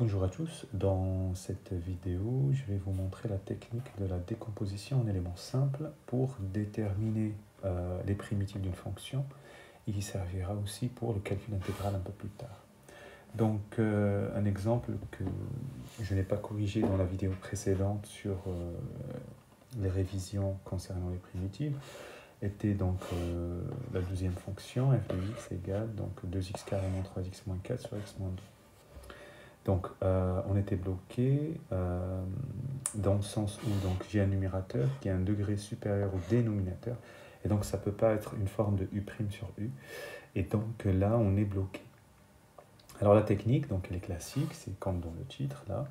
Bonjour à tous, dans cette vidéo, je vais vous montrer la technique de la décomposition en éléments simples pour déterminer les primitives d'une fonction et qui servira aussi pour le calcul intégral un peu plus tard. Donc un exemple que je n'ai pas corrigé dans la vidéo précédente sur les révisions concernant les primitives était donc la deuxième fonction f de x égale donc 2x carré moins 3x moins 4 sur x moins 2. Donc, on était bloqué dans le sens où j'ai un numérateur qui a un degré supérieur au dénominateur. Et donc, ça ne peut pas être une forme de u' sur u. Et donc, là, on est bloqué. Alors, la technique, donc, elle est classique, c'est comme dans le titre, là.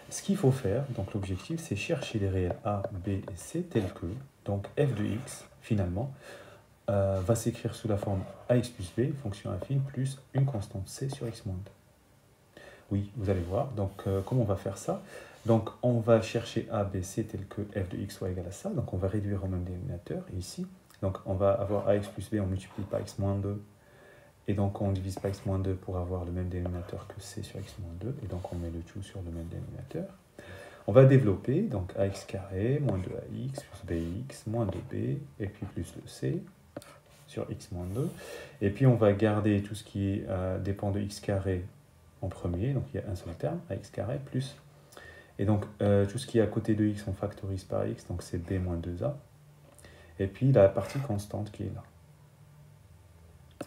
Ce qu'il faut faire, donc l'objectif, c'est chercher les réels a, b et c tels que, donc, f de x, finalement, va s'écrire sous la forme ax plus b, fonction affine, plus une constante c sur x moins 2. Oui, vous allez voir. Donc, comment on va faire ça? Donc, on va chercher a, b, c tel que f de x soit égal à ça. Donc, on va réduire au même dénominateur. Et ici, donc, on va avoir ax plus b, on multiplie par x moins 2. Et donc, on divise par x moins 2 pour avoir le même dénominateur que c sur x moins 2. Et donc, on met le tout sur le même dénominateur. On va développer, donc ax carré, moins 2ax, plus bx, moins 2b, et puis plus le c sur x moins 2. Et puis, on va garder tout ce qui dépend de x carré en premier, donc il y a un seul terme, ax carré, plus, et donc tout ce qui est à côté de x, on factorise par x, donc c'est b moins 2a, et puis la partie constante qui est là,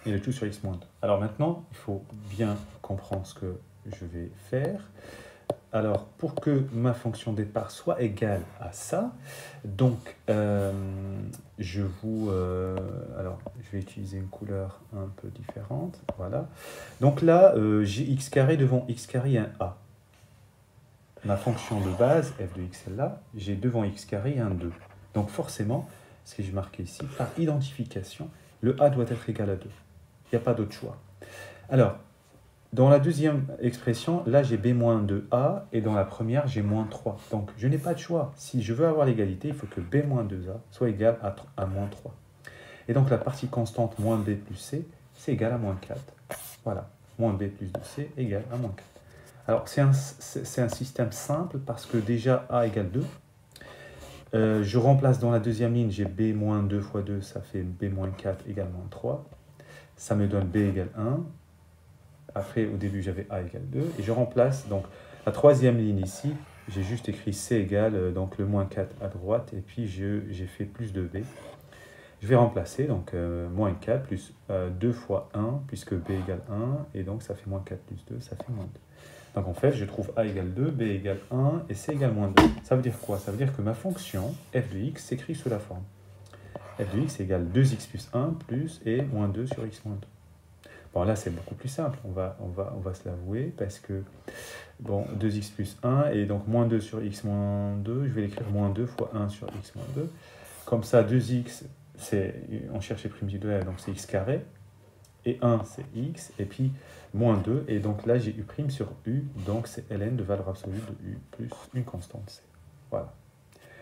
et le tout sur x moins 2. Alors maintenant, il faut bien comprendre ce que je vais faire. Alors, pour que ma fonction départ soit égale à ça, donc je vais utiliser une couleur un peu différente, voilà. Donc là, j'ai x carré devant x carré un a. Ma fonction de base, f de x est là, j'ai devant x carré un 2. Donc forcément, ce que j'ai marqué ici, par identification, le a doit être égal à 2. Il n'y a pas d'autre choix. Alors, dans la deuxième expression, là j'ai b-2a et dans la première j'ai moins 3. Donc je n'ai pas de choix. Si je veux avoir l'égalité, il faut que b-2a soit égal à moins 3. Et donc la partie constante moins b plus c, c'est égal à moins 4. Voilà, moins b plus 2c égale à moins 4. Alors c'est un système simple parce que déjà a égale 2. Je remplace dans la deuxième ligne, j'ai b moins 2 fois 2, ça fait b moins 4 égale moins 3. Ça me donne b égale 1. Après, au début, j'avais a égale 2. Et je remplace donc la troisième ligne ici. J'ai juste écrit c égale donc le moins 4 à droite. Et puis, j'ai fait plus de b. Je vais remplacer donc moins 4 plus 2 fois 1, puisque b égale 1. Et donc, ça fait moins 4 plus 2, ça fait moins 2. Donc, en fait, je trouve a égale 2, b égale 1 et c égale moins 2. Ça veut dire quoi? Ça veut dire que ma fonction f de x s'écrit sous la forme f de x égale 2x plus 1 plus et moins 2 sur x moins 2. Bon, là, c'est beaucoup plus simple, on va se l'avouer, parce que, bon, 2x plus 1, et donc moins 2 sur x moins 2, je vais l'écrire moins 2 fois 1 sur x moins 2. Comme ça, 2x, on cherche les primitives de f, donc c'est x carré, et 1, c'est x, et puis moins 2, et donc là, j'ai u' sur u, donc c'est ln de valeur absolue de u plus une constante c. Voilà.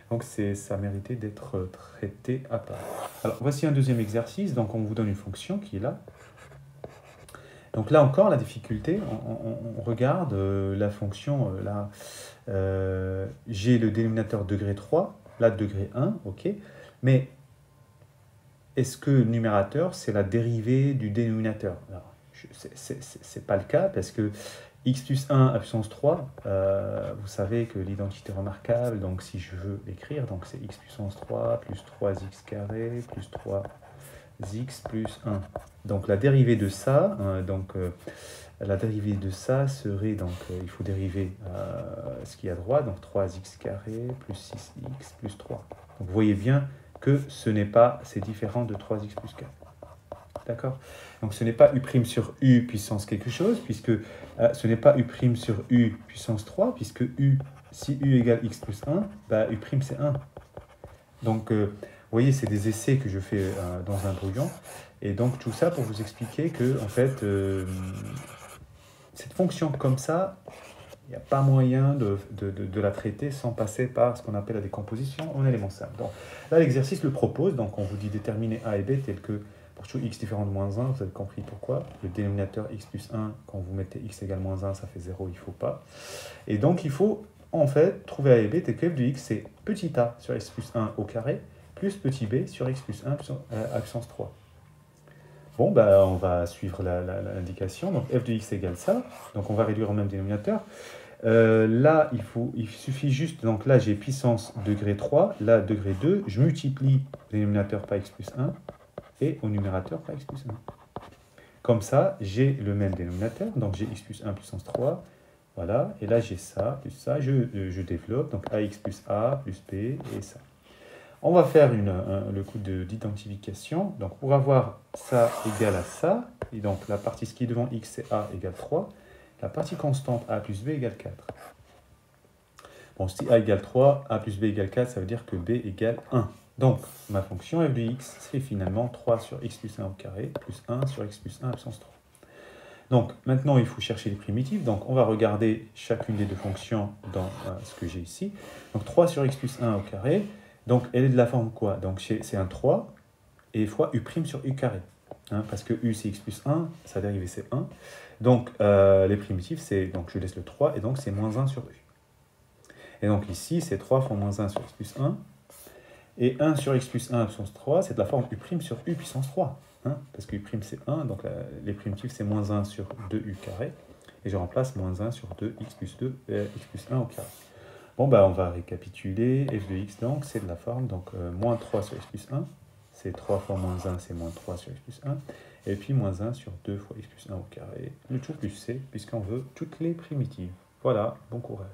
Donc ça méritait d'être traité à part. Alors, voici un deuxième exercice, donc on vous donne une fonction qui est là. Donc là encore, la difficulté, on regarde la fonction, là, j'ai le dénominateur degré 3, là degré 1, ok, mais est-ce que le numérateur, c'est la dérivée du dénominateur? Alors, c'est pas le cas, parce que x plus 1 à puissance 3, vous savez que l'identité remarquable, donc si je veux l'écrire, donc c'est x puissance 3 plus 3x carré plus 3x plus 1. Donc la dérivée de ça, la dérivée de ça serait, donc il faut dériver ce qui est à droite, donc 3x carré plus 6x plus 3. Donc vous voyez bien que c'est différent de 3x plus 4. D'accord? Donc ce n'est pas u' sur u puissance quelque chose, puisque ce n'est pas u' sur u puissance 3, puisque si u égale x plus 1, bah, u' c'est 1. Donc vous voyez, c'est des essais que je fais dans un brouillon. Et donc tout ça pour vous expliquer que, en fait, cette fonction comme ça, il n'y a pas moyen de la traiter sans passer par ce qu'on appelle la décomposition en éléments simples. Donc là, l'exercice le propose, donc on vous dit déterminer a et b tel que, pour tout x différent de moins 1, vous avez compris pourquoi. Le dénominateur x plus 1, quand vous mettez x égale moins 1, ça fait 0, il ne faut pas. Et donc, il faut en fait trouver a et b, tel que f de x, c'est petit a sur x plus 1 au carré, plus petit b sur x plus 1 à puissance 3. Bon, bah, on va suivre l'indication. Donc, f de x égale ça. Donc, on va réduire au même dénominateur. Là, il suffit juste, donc là j'ai puissance degré 3, là degré 2, je multiplie le dénominateur par x plus 1 et au numérateur par x plus 1. Comme ça, j'ai le même dénominateur, donc j'ai x plus 1 puissance 3, voilà, et là j'ai ça, plus ça, je développe, donc ax plus a, plus b, et ça. On va faire le coup d'identification, donc pour avoir ça égale à ça, et donc la partie ce qui est devant x c'est a égale 3, la partie constante a plus b égale 4. Bon, si a égale 3, a plus b égale 4, ça veut dire que b égale 1. Donc, ma fonction f de x, c'est finalement 3 sur x plus 1 au carré, plus 1 sur x plus 1 à puissance 3. Donc, maintenant, il faut chercher les primitives. Donc, on va regarder chacune des deux fonctions dans ce que j'ai ici. Donc, 3 sur x plus 1 au carré. Donc, elle est de la forme quoi? Donc, c'est un 3 et fois u' sur u carré. Hein, parce que u c'est x plus 1, sa dérivée c'est 1. Donc, les primitives, c'est, donc je laisse le 3, et donc c'est moins 1 sur u. Et donc ici, c'est 3 fois moins 1 sur x plus 1. Et 1 sur x plus 1 à puissance 3, c'est de la forme u' sur u puissance 3. Hein, parce que u' c'est 1, donc les primitives, c'est moins 1 sur 2u carré. Et je remplace moins 1 sur 2x plus 1 au carré. Bon, bah, on va récapituler. F de x, donc, c'est de la forme, donc moins 3 sur x plus 1. C'est 3 fois moins 1, c'est moins 3 sur x plus 1. Et puis moins 1 sur 2 fois x plus 1 au carré. Le tout plus c, puisqu'on veut toutes les primitives. Voilà, bon courage.